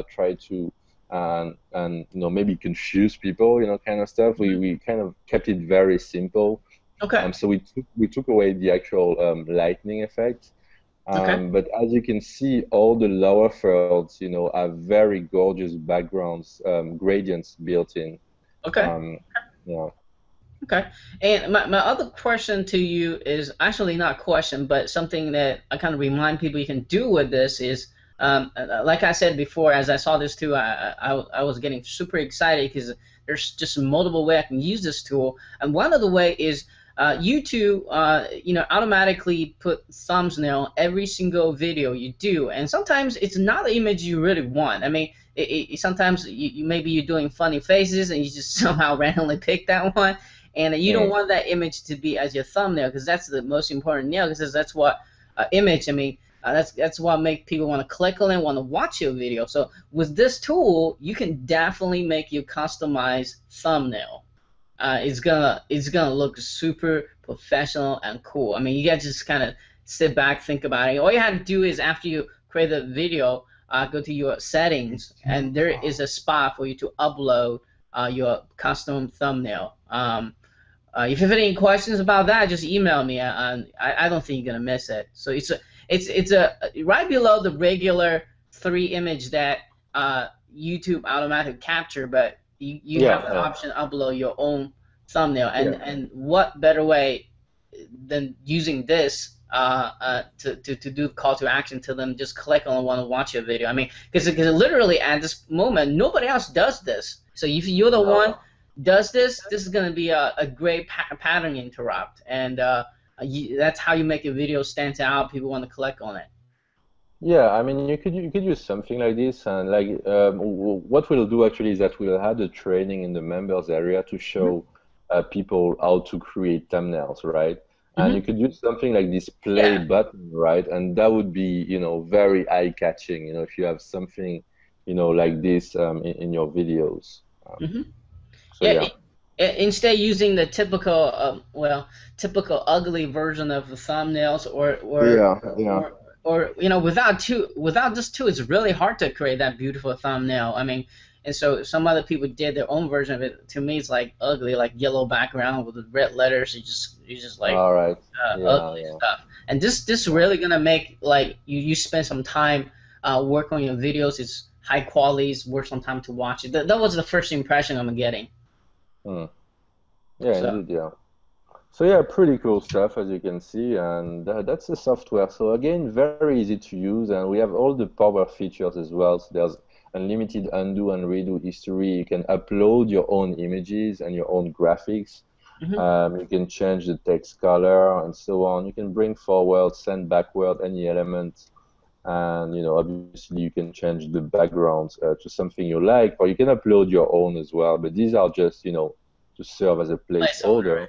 try to and maybe confuse people, kind of stuff, Mhm. we kind of kept it very simple. Okay. So we took away the actual lightning effect. Okay. But as you can see, all the lower thirds, have very gorgeous backgrounds, gradients built in. Okay. Um, yeah. Okay. And my other question to you is actually not a question, but something that I kind of remind people you can do with this is, like I said before, as I saw this too, I was getting super excited because there's just multiple ways I can use this tool. And one of the way is YouTube, automatically put thumbnail on every single video you do. And sometimes it's not the image you really want. I mean, sometimes maybe you're doing funny faces and you just somehow randomly pick that one and you don't Mm. want that image to be as your thumbnail because that's the most important nail because that's what image. I mean, That's what make people want to click on it, want to watch your video. So with this tool, you can definitely make your customized thumbnail. It's gonna look super professional and cool. I mean, you guys just kind of sit back, think about it. All you have to do is after you create the video, go to your settings, and there is a spot for you to upload your custom thumbnail. If you have any questions about that, just email me. I don't think you're gonna miss it. So it's a right below the regular 3 image that YouTube automatically capture, but you have the option to upload your own thumbnail. And what better way than using this to do call to action to them just click on want to watch your video. I mean, because literally at this moment nobody else does this. So if you're the one does this is going to be a great pattern interrupt, and that's how you make your video stand out. People want to click on it. Yeah, I mean, you could use something like this, and like what we'll do actually is that we'll have the training in the members area to show people how to create thumbnails, right? And you could use something like this play button, right? And that would be, very eye-catching, if you have something, like this in your videos. So instead using the typical, typical ugly version of the thumbnails, or without this tool, it's really hard to create that beautiful thumbnail. I mean, and so some other people did their own version of it. To me, it's like ugly, like yellow background with the red letters. You just like ugly stuff. And this really gonna make like you spend some time work on your videos. It's high quality. It's worth some time to watch it. That was the first impression I'm getting. Indeed, yeah. So yeah, pretty cool stuff as you can see, and that's the software. So again, very easy to use, and we have all the power features as well. So there's unlimited undo and redo history. You can upload your own images and your own graphics. You can change the text color and so on. You can bring forward, send backward any element, and obviously you can change the background to something you like, or you can upload your own as well. But these are just to serve as a placeholder.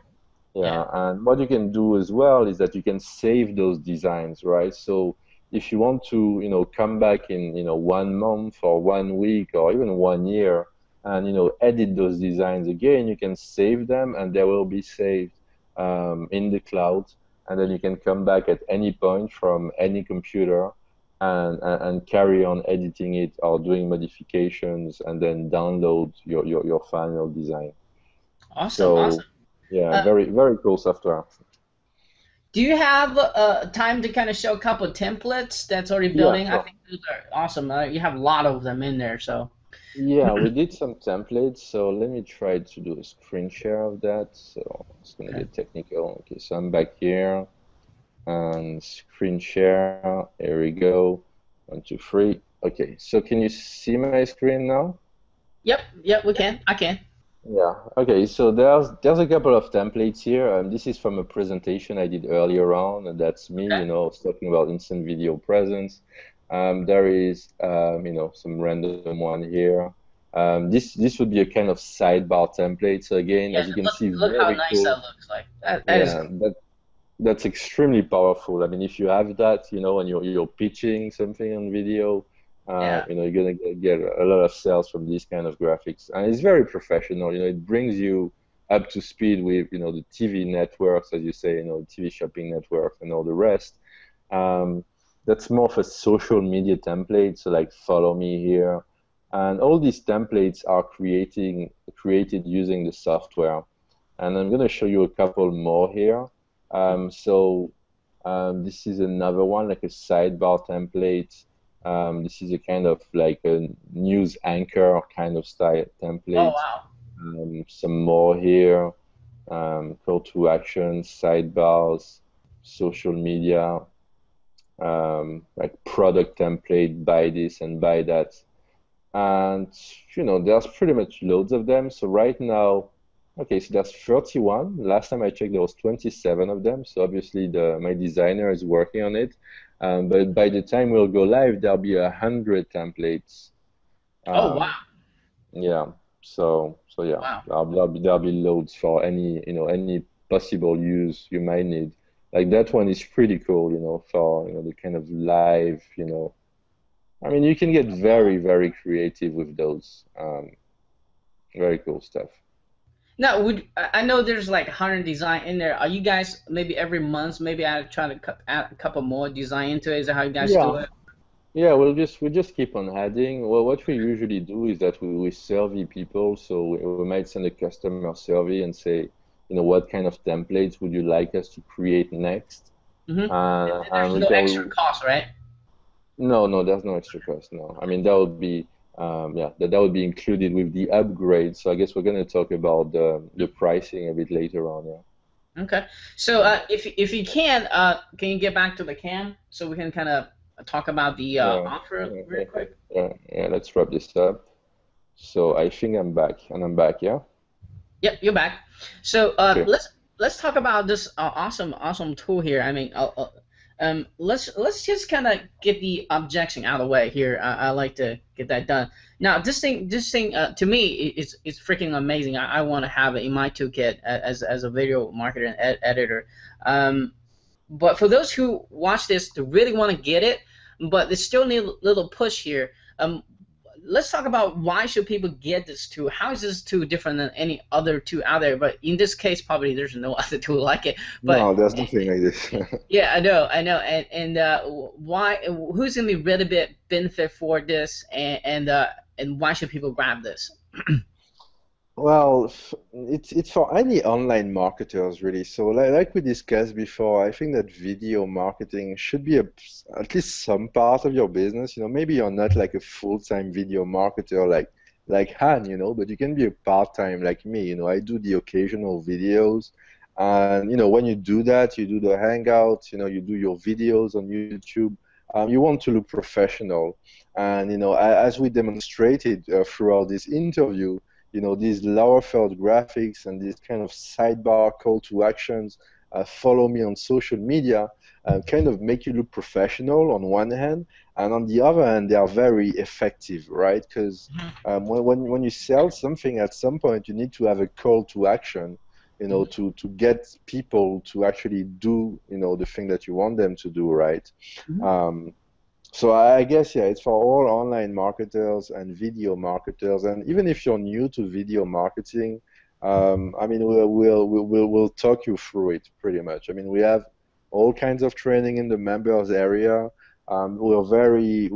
Yeah, and what you can do as well is that you can save those designs, right? So if you want to, come back in, 1 month or 1 week or even 1 year and, edit those designs again, you can save them and they will be saved in the cloud. And then you can come back at any point from any computer and carry on editing it or doing modifications and then download your final design. Awesome. Yeah, very, very cool software. Do you have time to kind of show a couple of templates that's already building? Yeah, sure. I think those are awesome. You have a lot of them in there, so. Yeah, we did some templates, so let me try to do a screen share of that. So it's going to get technical. Okay, so I'm back here, and screen share. Here we go. 1, 2, 3. Okay, so can you see my screen now? Yep, we can. I can. Yeah. Okay. So there's a couple of templates here. This is from a presentation I did earlier on, and that's me. Talking about instant video presence. There is some random one here. This would be a kind of sidebar template. So again, as you can see, look how nice that looks like. That is cool. That's extremely powerful. I mean, if you have that, and you're pitching something on video. You're gonna get a lot of sales from these kind of graphics, and it's very professional. It brings you up to speed with the TV networks, as you say, TV shopping networks and all the rest. That's more of a social media template, so like follow me here, and all these templates are created using the software. And I'm gonna show you a couple more here. This is another one, like a sidebar template. This is a kind of like a news anchor kind of style template. Oh, wow. Some more here. Call to action, sidebars, social media, like product template, buy this and buy that. And, there's pretty much loads of them. So right now, okay, so there's 31. Last time I checked, there was 27 of them. So obviously my designer is working on it. But by the time we'll go live, there'll be 100 templates. Oh, wow. Yeah. So yeah, wow. there'll be loads for any any possible use you might need. like that one is pretty cool, for the kind of live, I mean, you can get very, very creative with those. Very cool stuff. Now, I know there's like 100 design in there. Are you guys maybe every month, maybe I try to add a couple more design into it? Is that how you guys do Yeah. it? Yeah, we just keep on adding. Well, what we usually do is that we survey people, so we might send a customer survey and say, what kind of templates would you like us to create next? Mm-hmm. And And there's we no extra can cost, right? no, no, there's no extra cost. No, I mean that would be yeah, that would be included with the upgrade. So I guess we're going to talk about the pricing a bit later on. Yeah. Okay. So if you can you get back to the cam so we can kind of talk about the Yeah, offer yeah, real quick? yeah, yeah. Let's wrap this up. So I think I'm back, and I'm back. Yeah. Yep, you're back. So Okay. let's talk about this awesome tool here. I mean, let's just kind of get the objection out of the way here. I like to get that done. Now, this thing to me is freaking amazing. I want to have it in my toolkit as a video marketer and editor. But for those who watch this to really want to get it, but they still need a little push here. Let's talk about why should people get this tool. How is this tool different than any other tool out there? But in this case, probably there's no other tool like it. But No, there's nothing like this. yeah, I know, and why? Who's gonna be really bit benefit for this, and why should people grab this? Well, it's for any online marketers really. So like we discussed before, I think that video marketing should be at least some part of your business. Maybe you're not like a full-time video marketer like Han, but you can be a part-time like me. I do the occasional videos, and when you do that, you do the hangouts, you do your videos on YouTube. You want to look professional, and as we demonstrated throughout this interview, these lower third graphics and these kind of sidebar call to actions, follow me on social media, kind of make you look professional on one hand, and on the other hand, they are very effective, right? Because when you sell something, at some point, you need to have a call to action, to get people to actually do, the thing that you want them to do, right? Um, so I guess, yeah, it's for all online marketers and video marketers, and even if you're new to video marketing, I mean, we'll talk you through it pretty much. I mean, we have all kinds of training in the members area. We're very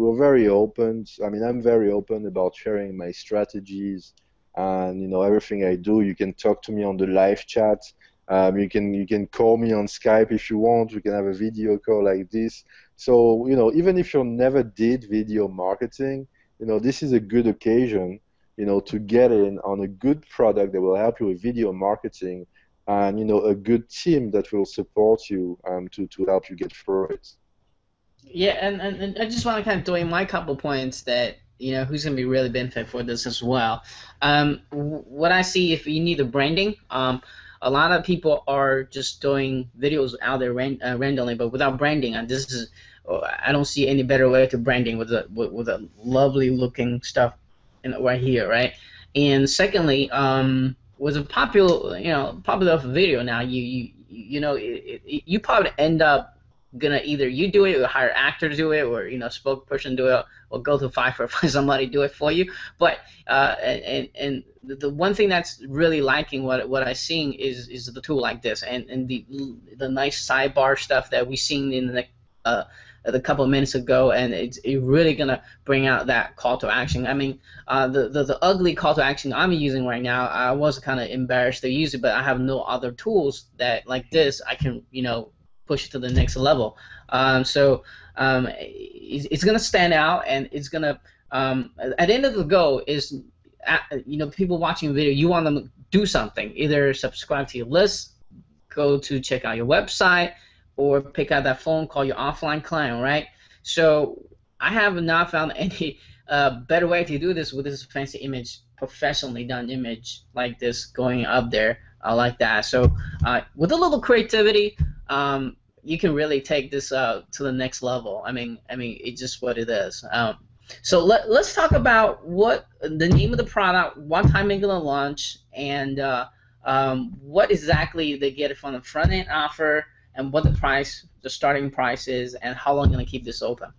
open. I mean, I'm very open about sharing my strategies and everything I do. You can talk to me on the live chat. You can call me on Skype if you want. We can have a video call like this. So, even if you never did video marketing, this is a good occasion, to get in on a good product that will help you with video marketing and, a good team that will support you to help you get through it. Yeah, and I just want to kind of throw in my couple points that who's going to be really benefit for this as well. What I see, if you need the branding, a lot of people are just doing videos out there randomly, but without branding. And this is, I don't see any better way to branding with a lovely looking stuff right here, right? And secondly, with a popular video now, you probably end up gonna either you do it or hire actor to do it, or spokesperson do it, or go to Fiverr find somebody to do it for you. But and the one thing that's really liking what I'm seeing is the tool like this, and the nice sidebar stuff that we seen in the couple of minutes ago, and it's really gonna bring out that call to action. I mean, the ugly call to action I'm using right now, I was kind of embarrassed to use it, but I have no other tools that like this I can push to the next level. It's gonna stand out, and it's gonna at the end of the goal is people watching a video, you want them to do something, either subscribe to your list, go to check out your website, or pick out that phone, call your offline client, right? So I have not found any better way to do this with this fancy image, professionally done image like this going up there like that. So with a little creativity, you can really take this to the next level. I mean, it's just what it is. So let's talk about what the name of the product, what time it's gonna launch, and what exactly they get from the front end offer, and what the price, the starting price is, and how long you're gonna keep this open.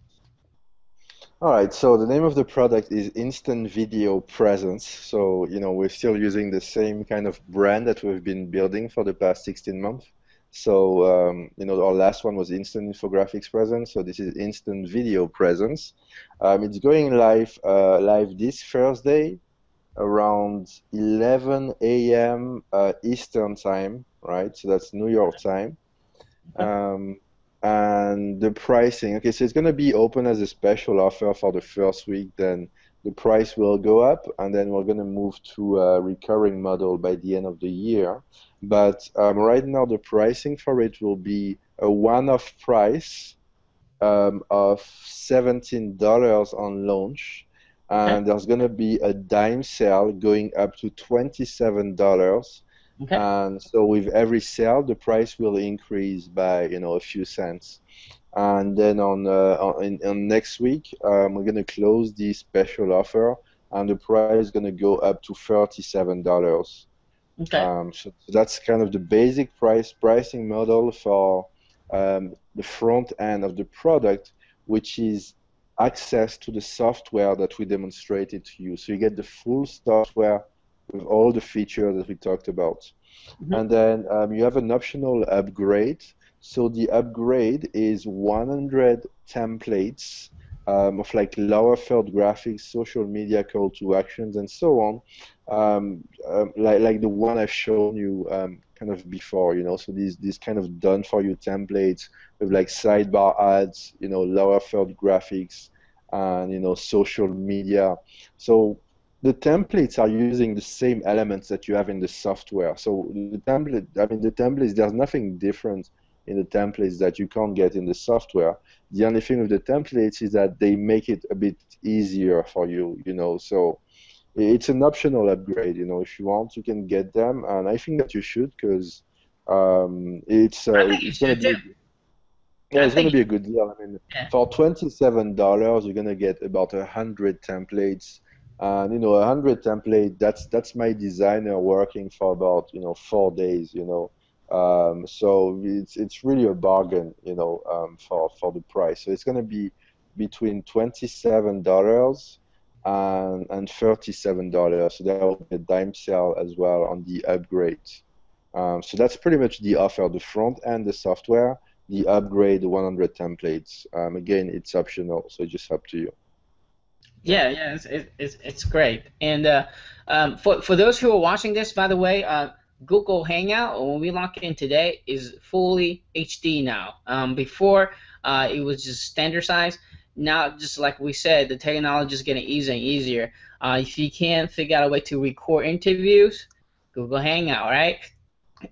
All right, so the name of the product is Instant Video Presence. So, we're still using the same kind of brand that we've been building for the past 16 months. So, our last one was Instant Infographics Presence. So this is Instant Video Presence. It's going live this Thursday around 11 a.m. Eastern time, right? So that's New York time. Um, and the pricing, okay, so it's going to be open as a special offer for the first week, then the price will go up, and then we're going to move to a recurring model by the end of the year. But right now, the pricing for it will be a one-off price of $17 on launch, Okay. and there's going to be a dime sale going up to $27. Okay. And so with every sale, the price will increase by, a few cents. And then on next week, we're going to close the special offer, and the price is going to go up to $37. Okay. So that's kind of the basic pricing model for the front end of the product, which is access to the software that we demonstrated to you. So you get the full software with all the features that we talked about. And then you have an optional upgrade. So the upgrade is 100 templates of like lower third graphics, social media call to actions, and so on, like the one I've shown you kind of before, So these kind of done for you templates with like sidebar ads, lower third graphics, and social media. So the templates are using the same elements that you have in the software. So the templates, there's nothing different in the templates that you can't get in the software. The only thing with the templates is that they make it a bit easier for you, So it's an optional upgrade, If you want, you can get them, and I think that you should, because it's going to be. Yeah, it's going to be a good deal. For $27, you're going to get about 100 templates. And 100 template, that's my designer working for about 4 days. So it's really a bargain, for the price. So it's going to be between $27 and $37. So there will be a dime sale as well on the upgrade. So that's pretty much the offer: the front end, the software, the upgrade, the 100 templates. Again, it's optional, so it's just up to you. Yeah, it's great. And for those who are watching this, by the way, Google Hangout, when we log in today, is fully HD now. Before, it was just standard size. Now, just like we said, the technology is getting easier and easier. If you can't figure out a way to record interviews, Google Hangout, right?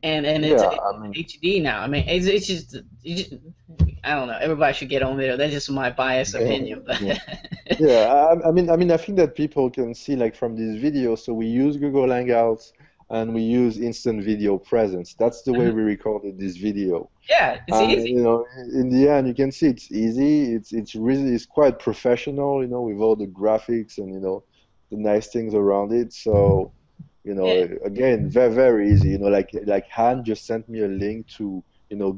And it's HD now. It's just I don't know. Everybody should get on video. That's just my biased opinion. But Yeah, I think that people can see, like, from this video. So we use Google Hangouts and we use Instant Video Presence. That's the way we recorded this video. Yeah, it's easy. In the end, you can see it's easy. It's quite professional, with all the graphics and the nice things around it. So, again, very very easy. Like Han just sent me a link to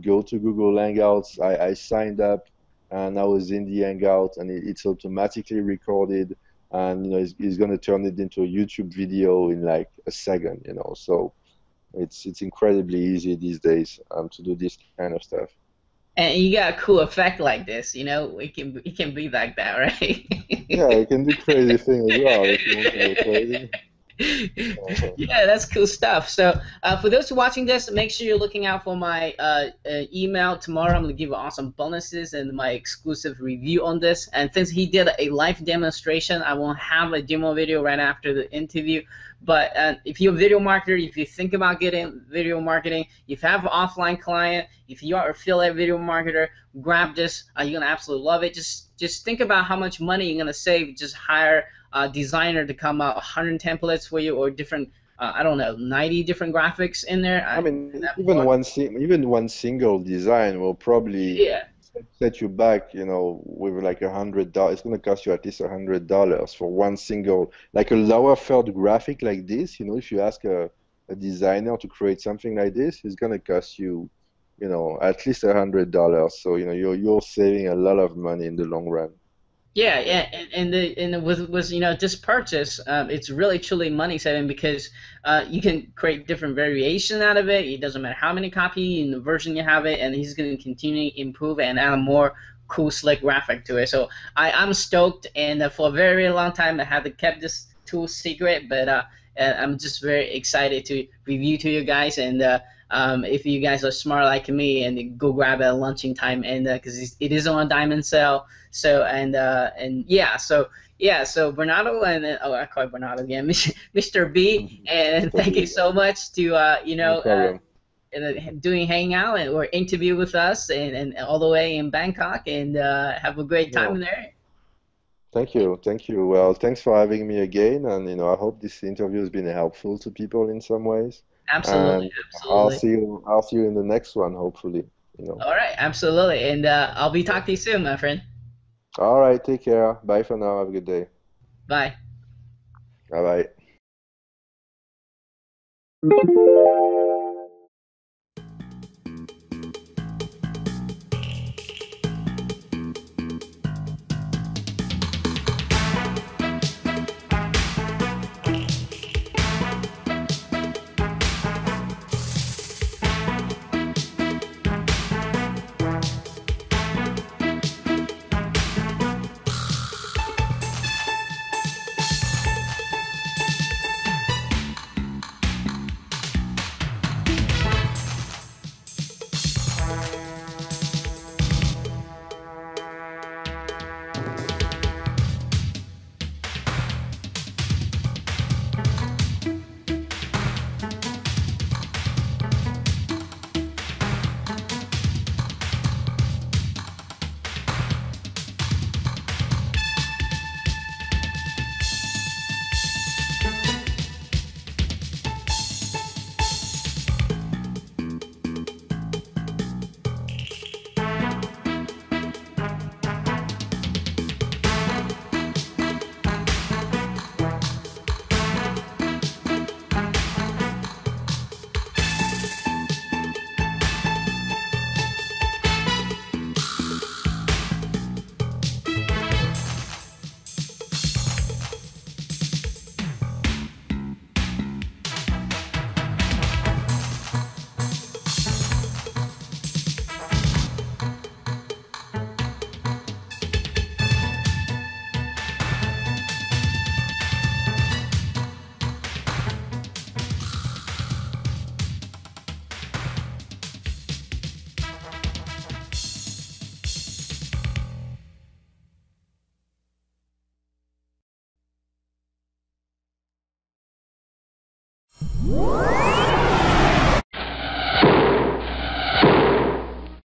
go to Google Hangouts. I signed up, and I was in the Hangout, and it's automatically recorded, and he's going to turn it into a YouTube video in like a second. So it's incredibly easy these days to do this kind of stuff. And you got a cool effect like this, it can be like that, right? Yeah, you can do crazy things as well if you want to go crazy. Yeah, that's cool stuff. So for those who are watching this, make sure you're looking out for my email tomorrow. I'm going to give you awesome bonuses and my exclusive review on this. And since he did a live demonstration, I won't have a demo video right after the interview. But if you're a video marketer, if you think about getting video marketing, if you have an offline client, if you are an affiliate video marketer, grab this. You're going to absolutely love it. Just think about how much money you're going to save. Just hire a designer to come out 100 templates for you, or different, 90 different graphics in there. Even one single design will probably set you back, with like $100. It's going to cost you at least $100 for one single, like a lower third graphic like this. If you ask a designer to create something like this, it's going to cost you at least $100. So you're saving a lot of money in the long run. Yeah, yeah, and with this purchase, it's really truly money saving because you can create different variation out of it. It doesn't matter how many copy in the version you have it, and he's going to continue to improve and add a more cool, slick graphic to it. So I'm stoked, and for a very, very long time I had to kept this tool secret, but I'm just very excited to review to you guys, and if you guys are smart like me, and go grab it at lunching time, and because it is on a diamond sale. So and yeah, so Bernardo and I call it Bernardo again, Mr. B, and thank you so much to No problem. doing hangout or interview with us and all the way in Bangkok, and have a great time No, there. thank you, thank you. Well, thanks for having me again, and I hope this interview has been helpful to people in some ways. Absolutely, And I'll absolutely. see you, I'll see you in the next one, hopefully. All right, absolutely, and I'll be talking to you soon, my friend. All right, take care. Bye for now. Have a good day. Bye. Bye bye.